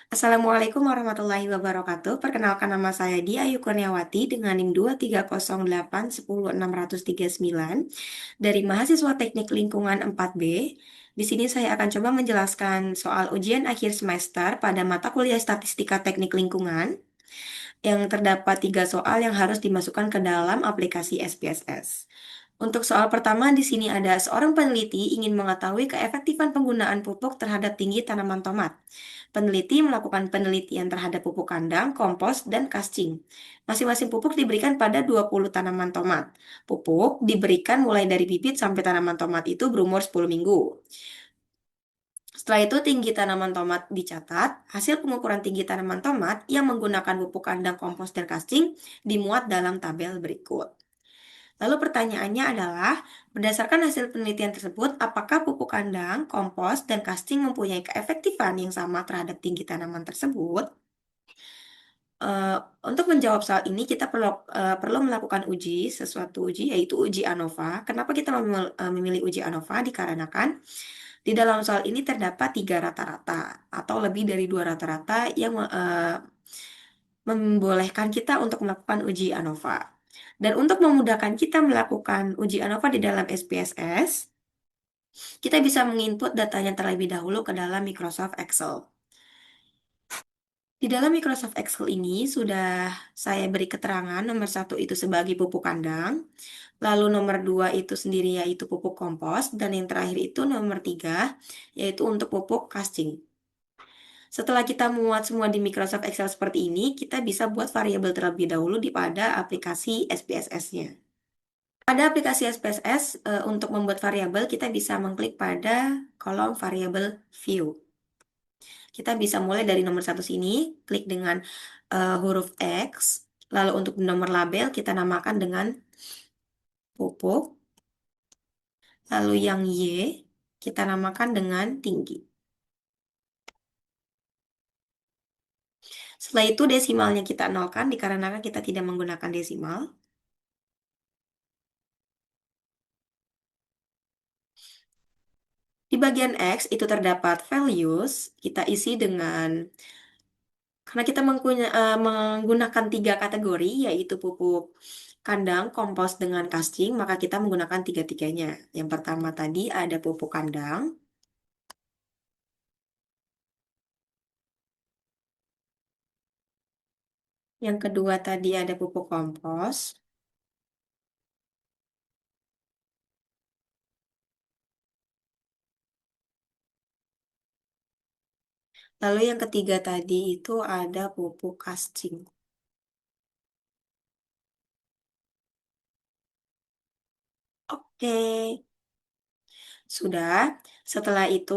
Assalamualaikum warahmatullahi wabarakatuh. Perkenalkan nama saya Dia Ayu Kurniawati dengan NIM 230810639 dari mahasiswa Teknik Lingkungan 4B. Di sini saya akan coba menjelaskan soal ujian akhir semester pada mata kuliah Statistika Teknik Lingkungan yang terdapat tiga soal yang harus dimasukkan ke dalam aplikasi SPSS. Untuk soal pertama di sini ada seorang peneliti ingin mengetahui keefektifan penggunaan pupuk terhadap tinggi tanaman tomat. Peneliti melakukan penelitian terhadap pupuk kandang, kompos, dan kascing. Masing-masing pupuk diberikan pada 20 tanaman tomat. Pupuk diberikan mulai dari bibit sampai tanaman tomat itu berumur 10 minggu. Setelah itu tinggi tanaman tomat dicatat. Hasil pengukuran tinggi tanaman tomat yang menggunakan pupuk kandang, kompos, dan kascing dimuat dalam tabel berikut. Lalu pertanyaannya adalah, berdasarkan hasil penelitian tersebut, apakah pupuk kandang, kompos, dan kasting mempunyai keefektifan yang sama terhadap tinggi tanaman tersebut? Eh, untuk menjawab soal ini, kita perlu melakukan sesuatu uji, yaitu uji ANOVA. Kenapa kita memilih uji ANOVA? Dikarenakan di dalam soal ini terdapat tiga rata-rata atau lebih dari dua rata-rata yang membolehkan kita untuk melakukan uji ANOVA. Dan untuk memudahkan kita melakukan uji ANOVA di dalam SPSS, kita bisa menginput datanya terlebih dahulu ke dalam Microsoft Excel. Di dalam Microsoft Excel ini sudah saya beri keterangan nomor satu itu sebagai pupuk kandang, lalu nomor dua itu sendiri yaitu pupuk kompos, dan yang terakhir itu nomor tiga yaitu untuk pupuk casting. Setelah kita muat semua di Microsoft Excel seperti ini, kita bisa buat variabel terlebih dahulu di pada aplikasi SPSS-nya. Pada aplikasi SPSS, untuk membuat variabel, kita bisa mengklik pada kolom variabel view. Kita bisa mulai dari nomor satu sini, klik dengan huruf X, lalu untuk nomor label kita namakan dengan pupuk, lalu yang Y kita namakan dengan tinggi. Setelah itu desimalnya kita nolkan dikarenakan kita tidak menggunakan desimal. Di bagian X itu terdapat values, kita isi dengan, karena kita menggunakan tiga kategori, yaitu pupuk kandang, kompos, dengan casting, maka kita menggunakan tiga-tiganya. Yang pertama tadi ada pupuk kandang, yang kedua tadi ada pupuk kompos, lalu yang ketiga tadi itu ada pupuk casting. Oke, sudah. Setelah itu,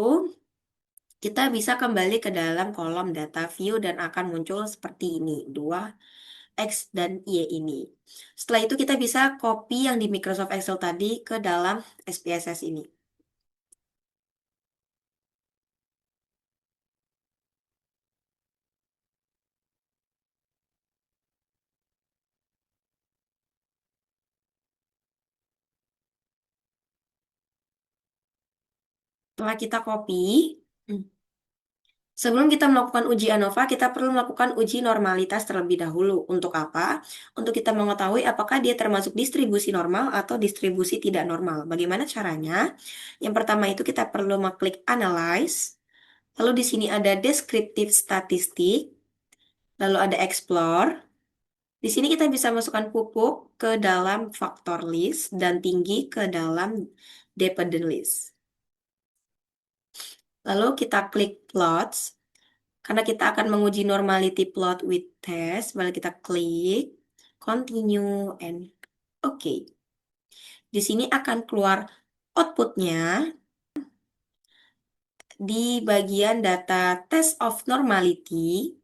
kita bisa kembali ke dalam kolom data view dan akan muncul seperti ini, dua X dan Y ini. Setelah itu kita bisa copy yang di Microsoft Excel tadi ke dalam SPSS ini. Setelah kita copy, hmm, sebelum kita melakukan uji ANOVA, kita perlu melakukan uji normalitas terlebih dahulu. Untuk apa? Untuk kita mengetahui apakah dia termasuk distribusi normal atau distribusi tidak normal. Bagaimana caranya? Yang pertama itu kita perlu mengklik Analyze. Lalu di sini ada Descriptive Statistic. Lalu ada Explore. Di sini kita bisa masukkan pupuk ke dalam faktor list dan tinggi ke dalam dependent list. Lalu kita klik plots. Karena kita akan menguji normality plot with test, lalu kita klik continue and oke. Di sini akan keluar outputnya di bagian data test of normality.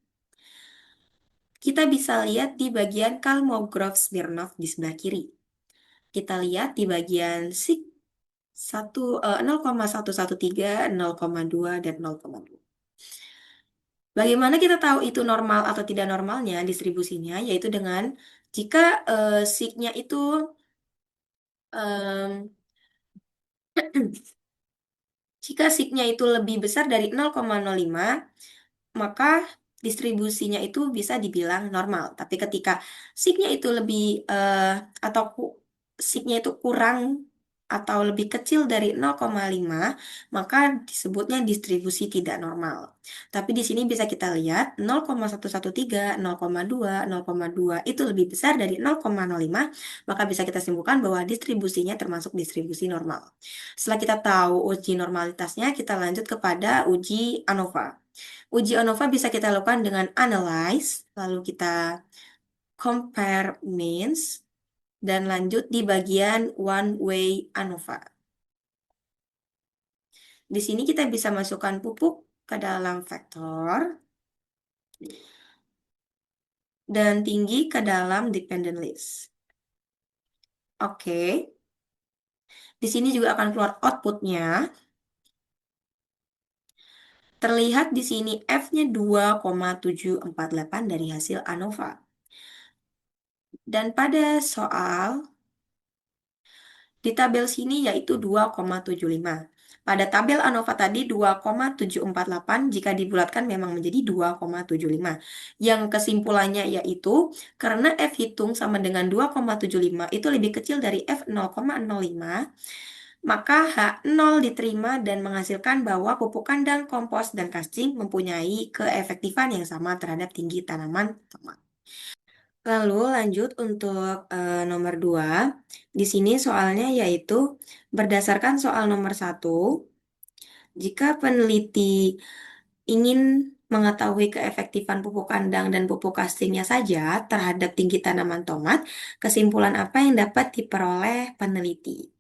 Kita bisa lihat di bagian Kolmogorov-Smirnov di sebelah kiri. Kita lihat di bagian sig 0,113, 0,2, dan 0,2. Bagaimana kita tahu itu normal atau tidak normalnya distribusinya, yaitu dengan jika signya itu em, jika signya itu lebih besar dari 0,05, maka distribusinya itu bisa dibilang normal. Tapi ketika signya itu lebih atau signya itu kurang atau lebih kecil dari 0,5, maka disebutnya distribusi tidak normal. Tapi di sini bisa kita lihat 0,113, 0,2, 0,2 itu lebih besar dari 0,05, maka bisa kita simpulkan bahwa distribusinya termasuk distribusi normal. Setelah kita tahu uji normalitasnya, kita lanjut kepada uji ANOVA. Uji ANOVA bisa kita lakukan dengan analyze, lalu kita compare means, dan lanjut di bagian one way ANOVA. Di sini kita bisa masukkan pupuk ke dalam vektor dan tinggi ke dalam dependent list. Oke. Di sini juga akan keluar outputnya. Terlihat di sini F-nya 2,748 dari hasil ANOVA. Dan pada soal di tabel sini yaitu 2,75. Pada tabel ANOVA tadi 2,748 jika dibulatkan memang menjadi 2,75. Yang kesimpulannya yaitu karena F hitung sama dengan 2,75 itu lebih kecil dari F 0,05, maka H0 diterima dan menghasilkan bahwa pupuk kandang, kompos, dan kasting mempunyai keefektifan yang sama terhadap tinggi tanaman tomat. Lalu lanjut untuk nomor 2. Di sini soalnya yaitu berdasarkan soal nomor 1, jika peneliti ingin mengetahui keefektifan pupuk kandang dan pupuk castingnya saja terhadap tinggi tanaman tomat, kesimpulan apa yang dapat diperoleh peneliti?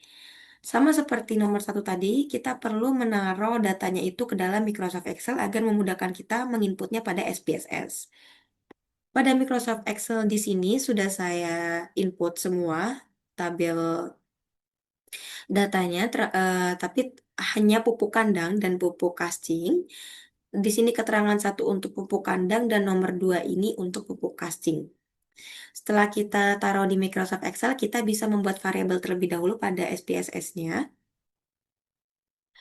Sama seperti nomor 1 tadi, kita perlu menaruh datanya itu ke dalam Microsoft Excel agar memudahkan kita menginputnya pada SPSS. Pada Microsoft Excel di sini sudah saya input semua tabel datanya, tapi hanya pupuk kandang dan pupuk casting. Di sini keterangan satu untuk pupuk kandang dan nomor 2 ini untuk pupuk casting. Setelah kita taruh di Microsoft Excel, kita bisa membuat variabel terlebih dahulu pada SPSS-nya.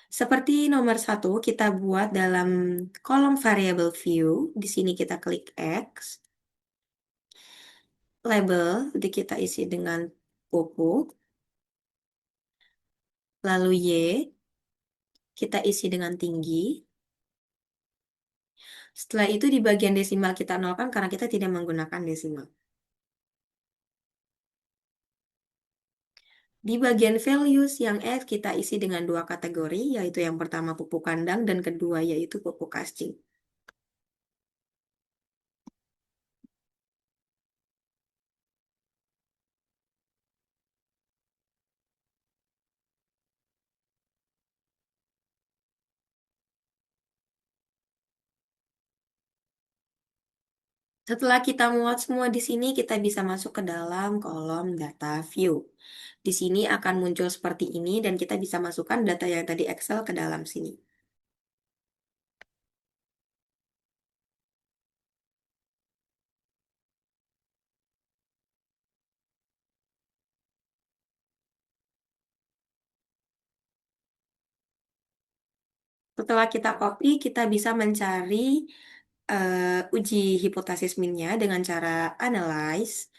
Seperti nomor 1, kita buat dalam kolom variable view. Di sini kita klik X. Label, jadi kita isi dengan pupuk. Lalu Y, kita isi dengan tinggi. Setelah itu di bagian desimal kita nolkan karena kita tidak menggunakan desimal. Di bagian values yang F kita isi dengan dua kategori, yaitu yang pertama pupuk kandang dan kedua yaitu pupuk casting. Setelah kita muat semua di sini, kita bisa masuk ke dalam kolom data view. Di sini akan muncul seperti ini dan kita bisa masukkan data yang tadi Excel ke dalam sini. Setelah kita copy, kita bisa mencari uji hipotesis minnya dengan cara analyze.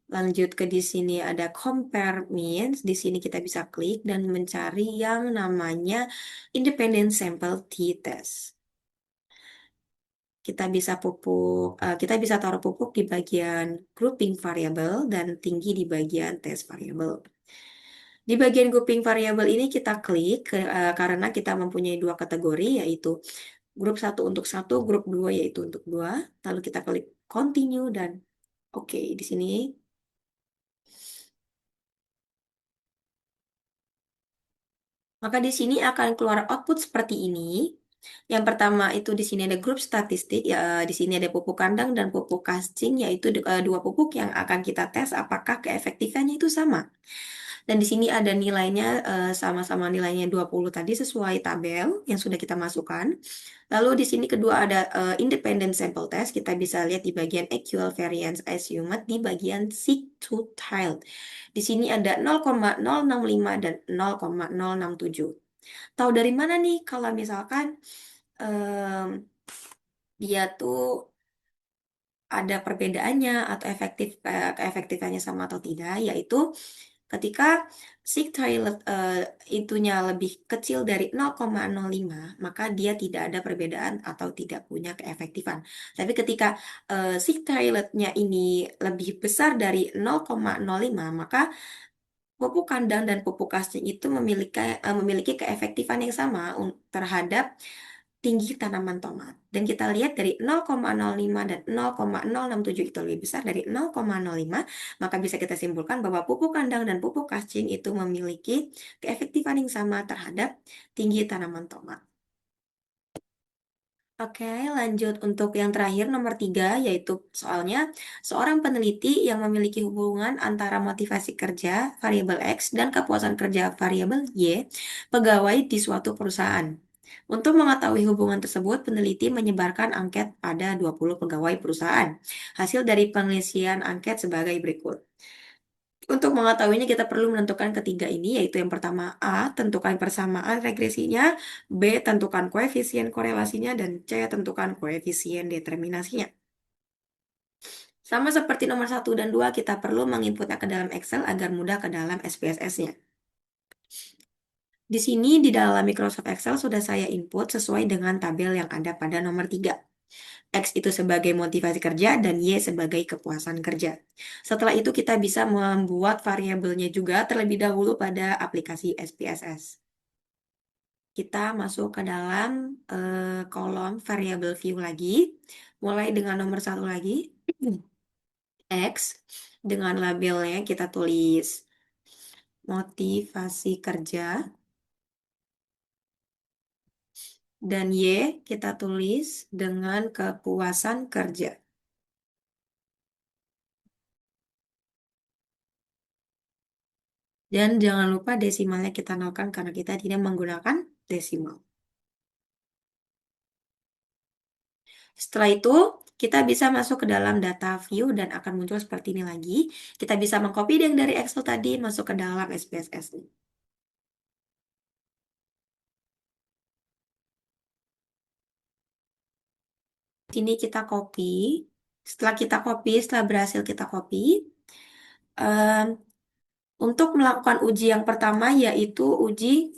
Lanjut ke di sini ada compare means. Di sini kita bisa klik dan mencari yang namanya independent sample t-test. Kita bisa taruh pupuk di bagian grouping variable dan tinggi di bagian test variable. Di bagian grouping variable ini kita klik karena kita mempunyai dua kategori yaitu grup satu untuk satu, grup dua yaitu untuk dua. Lalu kita klik continue dan oke di sini. Maka di sini akan keluar output seperti ini. Yang pertama itu di sini ada grup statistik, ya di sini ada pupuk kandang dan pupuk casting, yaitu dua pupuk yang akan kita tes apakah keefektifannya itu sama. Dan di sini ada nilainya sama-sama nilainya 20 tadi sesuai tabel yang sudah kita masukkan. Lalu di sini kedua ada independent sample test, kita bisa lihat di bagian actual variance assumed di bagian seek to tiled. Di sini ada 0,065 dan 0,067. Tahu dari mana nih kalau misalkan em, dia tuh ada perbedaannya atau keefektifannya sama atau tidak, yaitu ketika sig toilet itunya lebih kecil dari 0,05, maka dia tidak ada perbedaan atau tidak punya keefektifan. Tapi ketika sig toiletnya ini lebih besar dari 0,05, maka pupuk kandang dan pupuk kasting itu memiliki keefektifan yang sama terhadap tinggi tanaman tomat. Dan kita lihat dari 0,05 dan 0,067 itu lebih besar dari 0,05, maka bisa kita simpulkan bahwa pupuk kandang dan pupuk kasting itu memiliki keefektifan yang sama terhadap tinggi tanaman tomat. Oke, lanjut untuk yang terakhir nomor 3, yaitu soalnya seorang peneliti yang memiliki hubungan antara motivasi kerja variabel X dan kepuasan kerja variabel Y, pegawai di suatu perusahaan. Untuk mengetahui hubungan tersebut, peneliti menyebarkan angket pada 20 pegawai perusahaan. Hasil dari penelitian angket sebagai berikut. Untuk mengetahuinya kita perlu menentukan ketiga ini, yaitu yang pertama A, tentukan persamaan regresinya, B, tentukan koefisien korelasinya, dan C, tentukan koefisien determinasinya. Sama seperti nomor 1 dan 2, kita perlu menginputnya ke dalam Excel agar mudah ke dalam SPSS-nya. Di sini di dalam Microsoft Excel sudah saya input sesuai dengan tabel yang ada pada nomor 3. X itu sebagai motivasi kerja dan Y sebagai kepuasan kerja. Setelah itu kita bisa membuat variabelnya juga terlebih dahulu pada aplikasi SPSS. Kita masuk ke dalam kolom variable view lagi, mulai dengan nomor 1 lagi, X, dengan labelnya kita tulis motivasi kerja, dan Y kita tulis dengan kepuasan kerja. Dan jangan lupa desimalnya kita nolkan karena kita tidak menggunakan desimal. Setelah itu, kita bisa masuk ke dalam data view dan akan muncul seperti ini lagi. Kita bisa mengcopy yang dari Excel tadi masuk ke dalam SPSS. Ini kita copy. Setelah kita copy, setelah berhasil kita copy, em, untuk melakukan uji yang pertama yaitu uji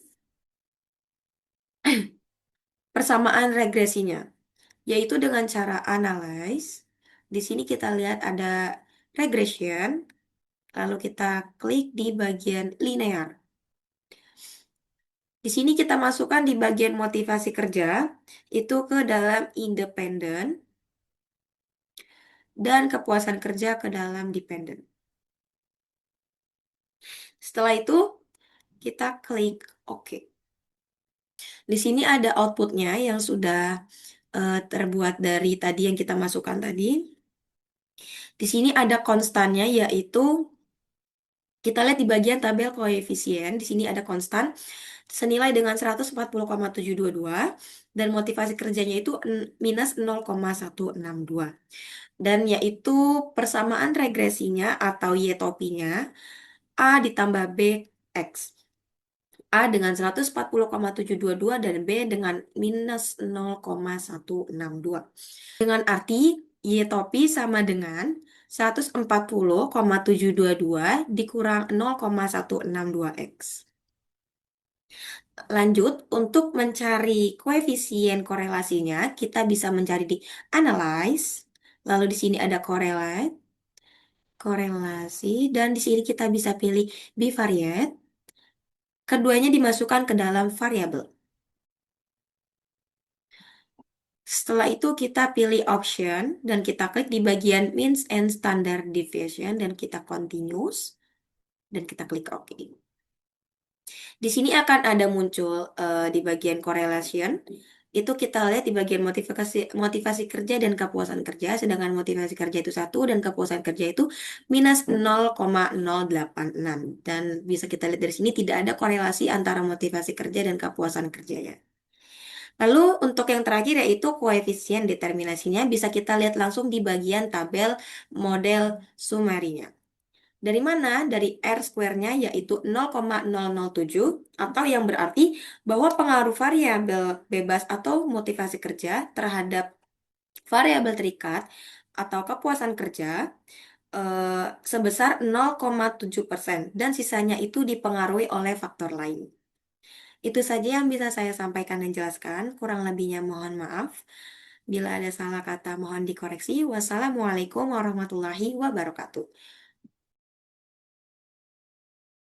persamaan regresinya, yaitu dengan cara analyze. Di sini kita lihat ada regression, lalu kita klik di bagian linear. Di sini kita masukkan di bagian motivasi kerja itu ke dalam independen dan kepuasan kerja ke dalam dependen. Setelah itu kita klik OK. Di sini ada outputnya yang sudah terbuat dari tadi yang kita masukkan tadi. Di sini ada konstannya yaitu kita lihat di bagian tabel koefisien. Di sini ada konstan senilai dengan 140,722 dan motivasi kerjanya itu minus 0,162. Dan yaitu persamaan regresinya atau Y-topinya A ditambah B X. A dengan 140,722 dan B dengan minus 0,162. Dengan arti Y-topi sama dengan 140,722 dikurang 0,162 X. Lanjut, untuk mencari koefisien korelasinya, kita bisa mencari di analyze, lalu di sini ada correlate, korelasi, dan di sini kita bisa pilih bivariate. Keduanya dimasukkan ke dalam variabel. Setelah itu kita pilih option dan kita klik di bagian means and standard deviation dan kita continuous dan kita klik OK. Di sini akan ada muncul di bagian correlation. Itu kita lihat di bagian motivasi kerja dan kepuasan kerja, sedangkan motivasi kerja itu 1 dan kepuasan kerja itu minus 0,086. Dan bisa kita lihat dari sini tidak ada korelasi antara motivasi kerja dan kepuasan kerjanya. Lalu untuk yang terakhir yaitu koefisien determinasinya bisa kita lihat langsung di bagian tabel model summary-nya. Dari mana? Dari R square-nya yaitu 0,007 atau yang berarti bahwa pengaruh variabel bebas atau motivasi kerja terhadap variabel terikat atau kepuasan kerja sebesar 0,7% dan sisanya itu dipengaruhi oleh faktor lain. Itu saja yang bisa saya sampaikan dan jelaskan. Kurang lebihnya mohon maaf. Bila ada salah kata mohon dikoreksi. Wassalamualaikum warahmatullahi wabarakatuh.